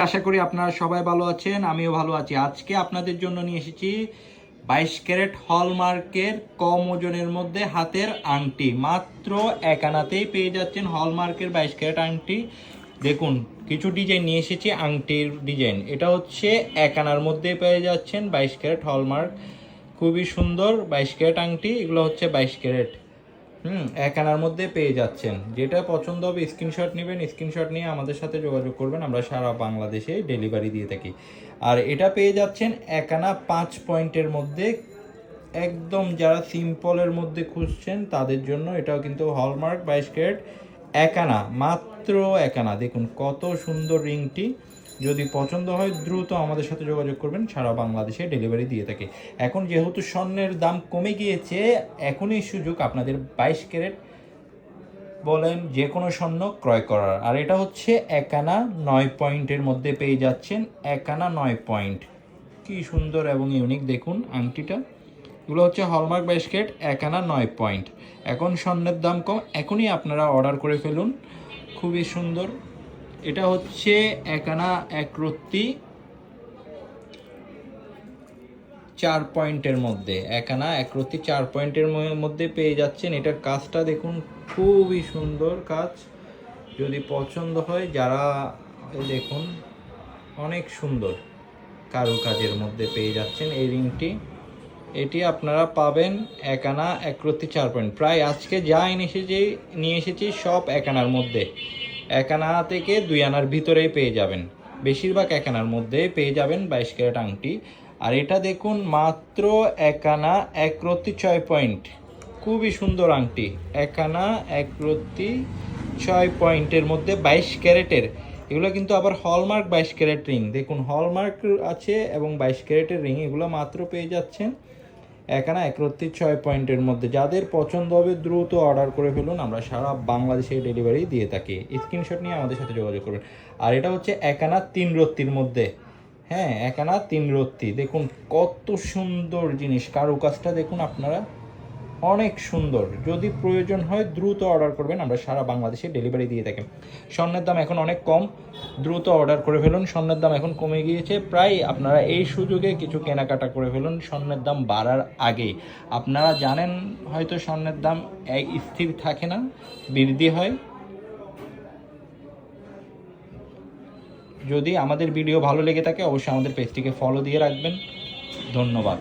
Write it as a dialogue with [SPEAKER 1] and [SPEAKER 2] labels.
[SPEAKER 1] আশা করি আপনারা সবাই ভালো আছেন, আমিও ভালো আছি। আজকে আপনাদের জন্য নিয়ে এসেছি 22 ক্যারেট হলমার্কের কম ওজনের মধ্যে হাতের আংটি। মাত্র এক আনাতেই পেয়ে যাচ্ছেন হলমার্কের 22 ক্যারেট আংটি। দেখুন কিছু ডিজাইন নিয়ে এসেছি, আংটির ডিজাইন। এটা হচ্ছে এক আনার মধ্যে পেয়ে যাচ্ছেন 22 ক্যারেট হলমার্ক, খুবই সুন্দর 22 ক্যারেট আংটি। এগুলো হচ্ছে 22 ক্যারেট এক আনার মধ্যে পেয়ে যাচ্ছেন। যেটা পছন্দ হবে স্ক্রিনশট নেবেন, স্ক্রিনশট নিয়ে আমাদের সাথে যোগাযোগ করবেন, আমরা সারা বাংলাদেশে ডেলিভারি দিয়ে থাকি। আর এটা পেয়ে যাচ্ছেন এক আনা 5 পয়েন্টের মধ্যে। একদম যারা সিম্পলের মধ্যে খুঁজছেন তাদের জন্য এটাও কিন্তু হলমার্ক 22 ক্যারেট এক আনা, মাত্র এক আনা। দেখুন কত সুন্দর রিংটি। যদি পছন্দ হয় দ্রুত আমাদের সাথে যোগাযোগ করবেন, সারা বাংলাদেশে ডেলিভারি দিয়ে থাকে। এখন যেহেতু স্বর্ণের দাম কমে গিয়েছে, এখনই সুযোগ আপনাদের 22 ক্যারেট বলেন যে কোনো স্বর্ণ ক্রয় করার। আর এটা হচ্ছে এক আনা 9 পয়েন্টের মধ্যে পেয়ে যাচ্ছেন, এক আনা 9 পয়েন্ট। কি সুন্দর এবং ইউনিক দেখুন আংটিটা। এগুলো হচ্ছে হলমার্ক 22 ক্যারেট এক আনা 9 পয়েন্ট। এখন স্বর্ণের দাম কম, এখনই আপনারা অর্ডার করে ফেলুন, খুবই সুন্দর। এটা হচ্ছে এক আনা এক রত্তি 4 পয়েন্টের মধ্যে, এক আনা এক রত্তি 4 পয়েন্টের মধ্যে পেয়ে যাচ্ছেন। এটার কাজটা দেখুন, খুবই সুন্দর কাজ। যদি পছন্দ হয় যারা, দেখুন অনেক সুন্দর কারুকাজের মধ্যে পেয়ে যাচ্ছেন এই রিংটি। এটি আপনারা পাবেন এক আনা এক রত্তি 4 পয়েন্ট। প্রায় আজকে যা নিয়ে এসেছি সব এক আনার মধ্যে, এক আনা থেকে 2 আনার ভিতরেই পেয়ে যাবেন। বেশিরভাগ এক আনার মধ্যে পেয়ে যাবেন 22 ক্যারেট আংটি। আর এটা দেখুন মাত্র এক আনা এক রত্তি 6 পয়েন্ট, খুবই সুন্দর আংটি। এক আনা এক রত্তি 6 পয়েন্টের মধ্যে 22 ক্যারেটের। এগুলো কিন্তু আবার হলমার্ক 22 ক্যারেট রিং। দেখুন হলমার্ক আছে এবং 22 ক্যারেটের রিং, এগুলো মাত্র পেয়ে যাচ্ছেন এক আনা এক রত্তি 6 পয়েন্টের মধ্যে। যাদের পছন্দ হবে দ্রুত অর্ডার করে ফেলুন, আমরা সারা বাংলাদেশে ডেলিভারি দিয়ে থাকি। স্ক্রিনশট নিয়ে আমাদের সাথে যোগাযোগ করবেন। আর এটা হচ্ছে এক আনা 3 রত্তির মধ্যে, হ্যাঁ এক আনা 3 রত্তি। দেখুন কত সুন্দর জিনিস, কারুকাজটা দেখুন আপনারা, অনেক সুন্দর। যদি প্রয়োজন হয় দ্রুত অর্ডার করবেন, আমরা সারা বাংলাদেশে ডেলিভারি দিয়ে থাকি। স্বর্ণের দাম এখন অনেক কম, দ্রুত অর্ডার করে ফেলুন। স্বর্ণের দাম এখন কমে গিয়েছে, প্রায় আপনারা এই সুযোগে কিছু কেনাকাটা করে ফেলুন স্বর্ণের দাম বাড়ার আগেই। আপনারা জানেন হয়তো স্বর্ণের দাম স্থির থাকে না, বৃদ্ধি হয়। যদি আমাদের ভিডিও ভালো লেগে থাকে অবশ্যই আমাদের পেজটিকে ফলো দিয়ে রাখবেন। ধন্যবাদ।